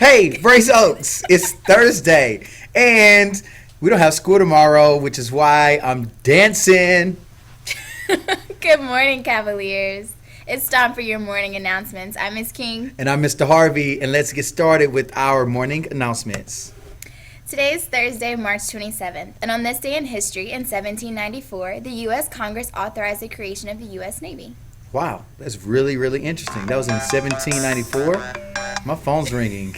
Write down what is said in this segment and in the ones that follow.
Hey, Brace Oaks, it's Thursday, and we don't have school tomorrow, which is why I'm dancing. Good morning, Cavaliers. It's time for your morning announcements. I'm Miss King. And I'm Mr. Harvey, and let's get started with our morning announcements. Today is Thursday, March 27th, and on this day in history, in 1794, the U.S. Congress authorized the creation of the U.S. Navy. Wow, that's really, really interesting. That was in 1794. My phone's ringing.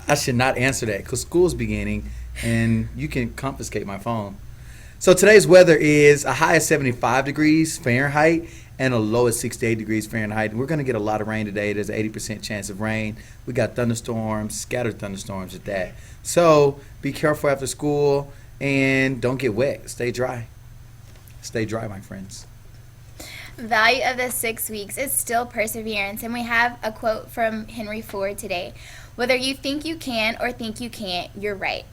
I should not answer that because school's beginning, and you can confiscate my phone. So today's weather is a high of 75 degrees Fahrenheit and a low of 68 degrees Fahrenheit. We're going to get a lot of rain today. There's an 80% chance of rain. We got thunderstorms, scattered thunderstorms at that. So be careful after school and don't get wet. Stay dry. Stay dry, my friends. Value of the 6 weeks is still perseverance, and we have a quote from Henry Ford today. Whether you think you can or think you can't, you're right.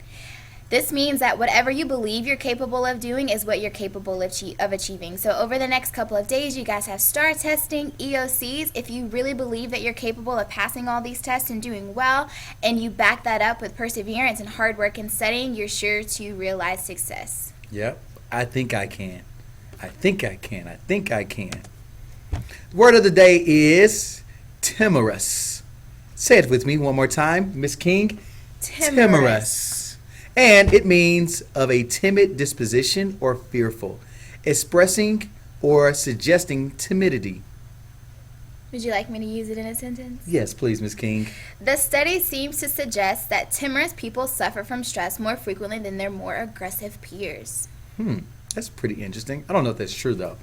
This means that whatever you believe you're capable of doing is what you're capable of achieving. So over the next couple of days, you guys have STAR testing, EOCs. If you really believe that you're capable of passing all these tests and doing well, and you back that up with perseverance and hard work and studying, you're sure to realize success. Yep, I think I can. I think I can. I think I can. The word of the day is timorous. Say it with me one more time, Miss King. Timorous. And it means of a timid disposition or fearful, expressing or suggesting timidity. Would you like me to use it in a sentence? Yes, please, Miss King. The study seems to suggest that timorous people suffer from stress more frequently than their more aggressive peers. That's pretty interesting. I don't know if that's true, though.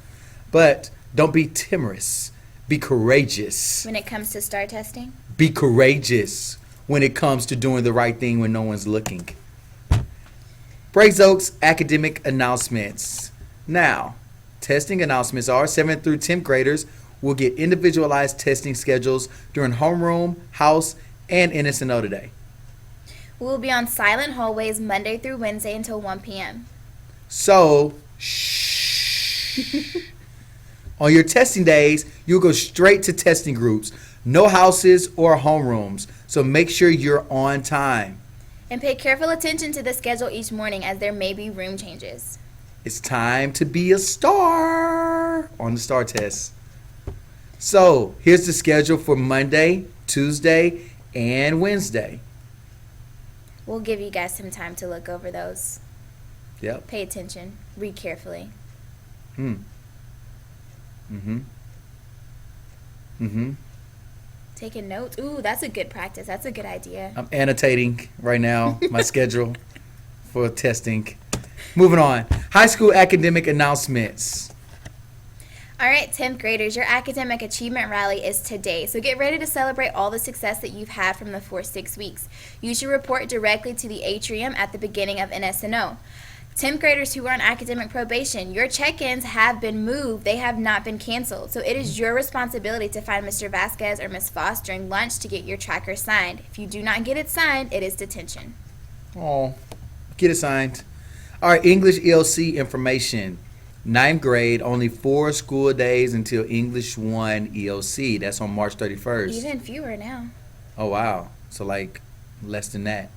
But don't be timorous. Be courageous. When it comes to STAR testing? Be courageous when it comes to doing the right thing when no one's looking. Brace Oaks academic announcements. Now, testing announcements are 7th through 10th graders will get individualized testing schedules during homeroom, house, and NSNO today. We will be on silent hallways Monday through Wednesday until 1 p.m. So, shh. On your testing days, you'll go straight to testing groups. No houses or homerooms. So make sure you're on time. And pay careful attention to the schedule each morning as there may be room changes. It's time to be a star on the STAR test. So here's the schedule for Monday, Tuesday, and Wednesday. We'll give you guys some time to look over those. Yep. Pay attention. Read carefully. Taking notes. Ooh, that's a good practice. That's a good idea. I'm annotating right now my schedule for testing. Moving on. High school academic announcements. All right, 10th graders, your academic achievement rally is today. So get ready to celebrate all the success that you've had from the 6 weeks. You should report directly to the atrium at the beginning of NSNO. 10th graders who are on academic probation, your check-ins have been moved. They have not been canceled. So it is your responsibility to find Mr. Vasquez or Ms. Foss during lunch to get your tracker signed. If you do not get it signed, it is detention. Oh, get it signed. All right, English ELC information. 9th grade, only 4 school days until English 1 ELC. That's on March 31st. Even fewer now. Oh, wow. So, like, less than that.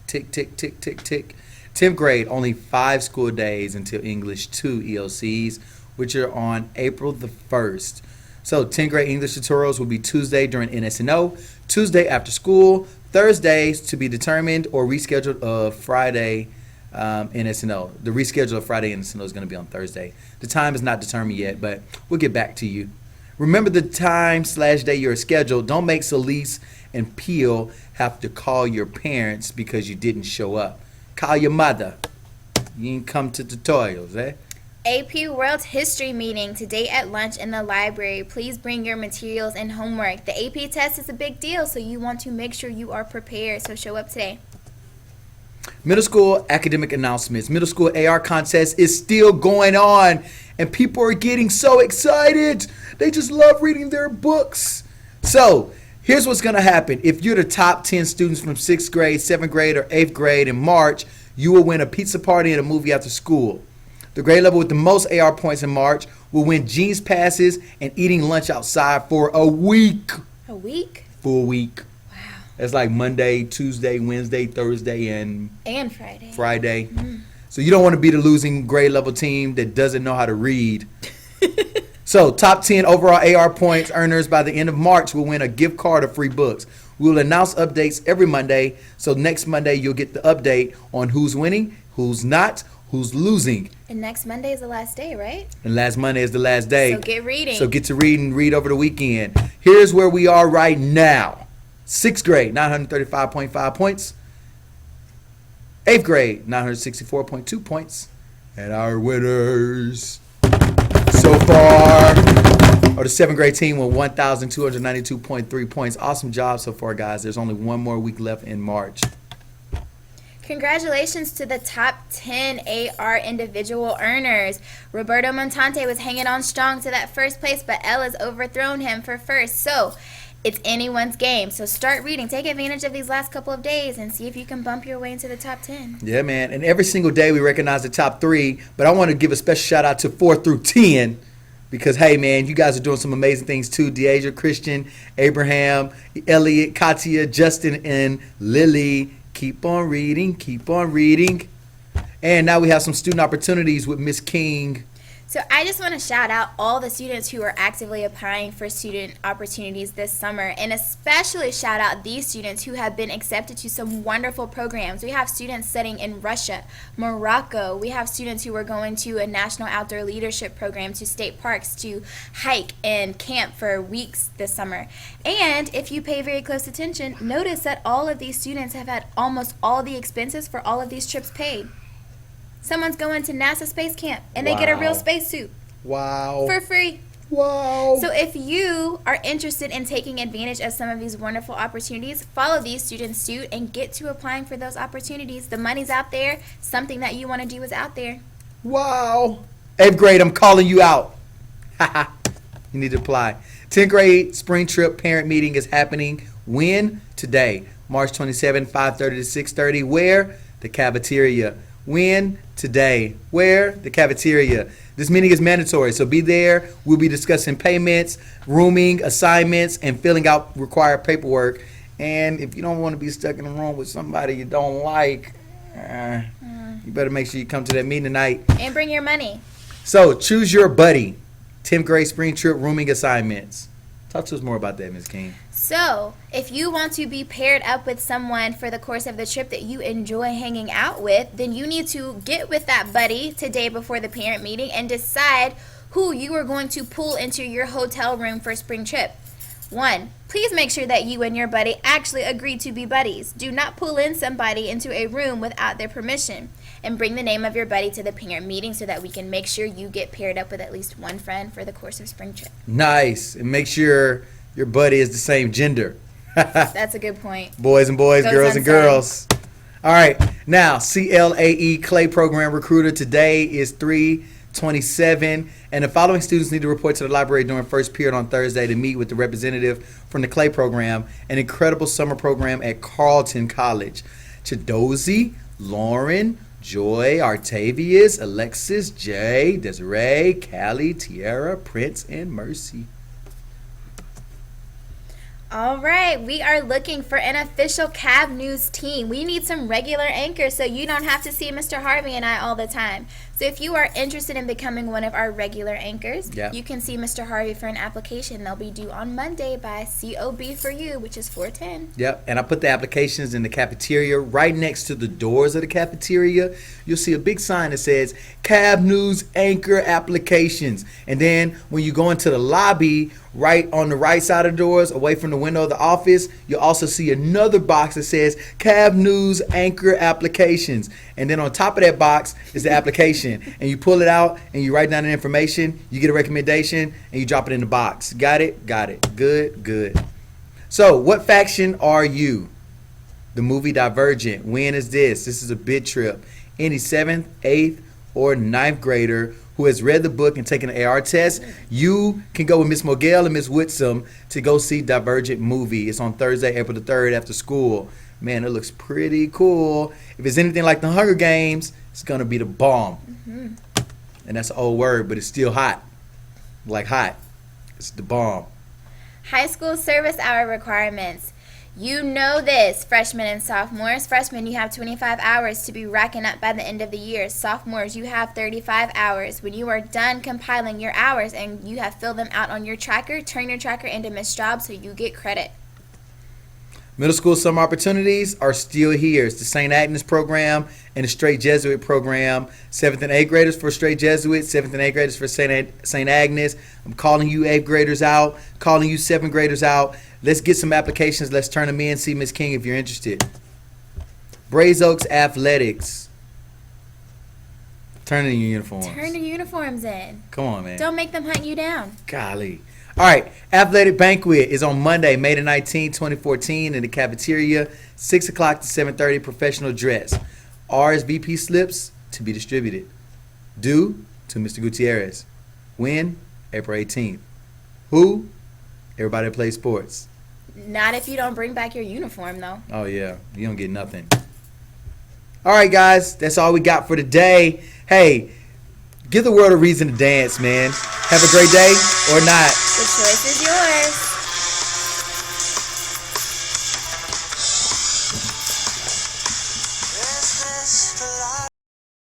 Tick, tick, tick, tick, tick. 10th grade, only 5 school days until English 2 ELCs, which are on April the 1st. So 10th grade English tutorials will be Tuesday during NSNO, Tuesday after school, Thursdays to be determined, or rescheduled of Friday NSNO. The reschedule of Friday NSNO is going to be on Thursday. The time is not determined yet, but we'll get back to you. Remember the time/day you're scheduled. Don't make Celeste and Peel have to call your parents because you didn't show up. Call your mother. You ain't come to tutorials, eh? AP World History meeting today at lunch in the library. Please bring your materials and homework. The AP test is a big deal, so you want to make sure you are prepared. So show up today. Middle school academic announcements. Middle school AR contest is still going on, and people are getting so excited. They just love reading their books. So here's what's going to happen. If you're the top 10 students from 6th grade, 7th grade, or 8th grade in March, you will win a pizza party and a movie after school. The grade level with the most AR points in March will win jeans passes and eating lunch outside for a week. A week? For a week. Wow. It's like Monday, Tuesday, Wednesday, Thursday, and Friday. Friday. So you don't want to be the losing grade level team that doesn't know how to read. So top 10 overall AR points earners by the end of March will win a gift card of free books. We will announce updates every Monday. So next Monday you'll get the update on who's winning, who's not, who's losing. And next Monday is the last day, right? And last Monday is the last day. So get reading. So get to read and read over the weekend. Here's where we are right now. 6th grade, 935.5 points. 8th grade, 964.2 points. And our winners so far are the 7th grade team with 1,292.3 points. Awesome job so far, guys. There's only one more week left in March. Congratulations to the top 10 AR individual earners. Roberto Montante was hanging on strong to that first place, but Ella's overthrown him for first. So it's anyone's game. So start reading. Take advantage of these last couple of days and see if you can bump your way into the top 10. Yeah, man. And every single day we recognize the top 3, but I want to give a special shout out to 4 through 10 because, hey, man, you guys are doing some amazing things too. Deasia, Christian, Abraham, Elliot, Katia, Justin, and Lily. Keep on reading. Keep on reading. And now we have some student opportunities with Miss King. So I just want to shout out all the students who are actively applying for student opportunities this summer, and especially shout out these students who have been accepted to some wonderful programs. We have students studying in Russia, Morocco. We have students who are going to a National Outdoor Leadership Program, to state parks, to hike and camp for weeks this summer. And if you pay very close attention, notice that all of these students have had almost all the expenses for all of these trips paid. Someone's going to NASA Space Camp, and they get a real spacesuit Wow. for free. Wow. So if you are interested in taking advantage of some of these wonderful opportunities, follow these students suit and get to applying for those opportunities. The money's out there. Something that you want to do is out there. Wow. 8th grade, I'm calling you out. You need to apply. 10th grade spring trip parent meeting is happening when? Today, March 27, 5:30 to 6:30. Where? The cafeteria. When? Today. Where? The cafeteria. This meeting is mandatory, so be there. We'll be discussing payments, rooming, assignments, and filling out required paperwork. And if you don't want to be stuck in a room with somebody you don't like, you better make sure you come to that meeting tonight. And bring your money. So, choose your buddy. 10th grade spring trip rooming assignments. Talk to us more about that, Ms. King. So, if you want to be paired up with someone for the course of the trip that you enjoy hanging out with, then you need to get with that buddy today before the parent meeting and decide who you are going to pull into your hotel room for spring trip. 1, please make sure that you and your buddy actually agree to be buddies. Do not pull in somebody into a room without their permission. And bring the name of your buddy to the parent meeting so that we can make sure you get paired up with at least one friend for the course of spring trip. Nice. And make sure your buddy is the same gender. That's a good point. Boys and boys, Goes girls and unsaid. girls. All right. Now, CLAE Clay Program Recruiter. Today is 3/27. And the following students need to report to the library during first period on Thursday to meet with the representative from the Clay Program, an incredible summer program at Carleton College. Chidozie, Lauren, Joy, Artavius, Alexis, Jay, Desiree, Callie, Tiara, Prince, and Mercy. All right, we are looking for an official Cav News team. We need some regular anchors so you don't have to see Mr. Harvey and I all the time. So if you are interested in becoming one of our regular anchors, you can see Mr. Harvey for an application. They'll be due on Monday by COB for you, which is 410. Yep, and I put the applications in the cafeteria. Right next to the doors of the cafeteria, you'll see a big sign that says Cav News Anchor Applications. And then when you go into the lobby, right on the right side of the doors, away from the window of the office, you'll also see another box that says Cav News Anchor Applications. And then on top of that box is the application. And you pull it out and you write down the information, you get a recommendation, and you drop it in the box. Got it? Got it. Good, good. So, what faction are you? The movie Divergent. When is this? This is a bid trip. Any 7th, 8th, or 9th grader who has read the book and taken an AR test, you can go with Miss Mogel and Miss Whitsom to go see Divergent movie. It's on Thursday, April the 3rd after school. Man, it looks pretty cool. If it's anything like the Hunger Games, it's going to be the bomb. And that's an old word, but it's still hot. Like hot. It's the bomb. High school service hour requirements. You know this, freshmen and sophomores. Freshmen, you have 25 hours to be racking up by the end of the year. Sophomores, you have 35 hours. When you are done compiling your hours and you have filled them out on your tracker, turn your tracker into missed jobs so you get credit. Middle school summer opportunities are still here. It's the St. Agnes program and the Straight Jesuit program. 7th and 8th graders for Straight Jesuit, 7th and 8th graders for St. Agnes. I'm calling you 8th graders out, calling you 7th graders out. Let's get some applications. Let's turn them in. See Miss King if you're interested. Brays Oaks Athletics. Turn in your uniforms. Turn your uniforms in. Come on, man. Don't make them hunt you down. Golly. All right, Athletic Banquet is on Monday, May the 19th, 2014 in the cafeteria, 6 o'clock to 7:30, professional dress. RSVP slips to be distributed. Due to Mr. Gutierrez. When? April 18th. Who? Everybody that plays sports. Not if you don't bring back your uniform, though. Oh, yeah, you don't get nothing. All right, guys, that's all we got for today. Hey, give the world a reason to dance, man. Have a great day or not. The choice is yours.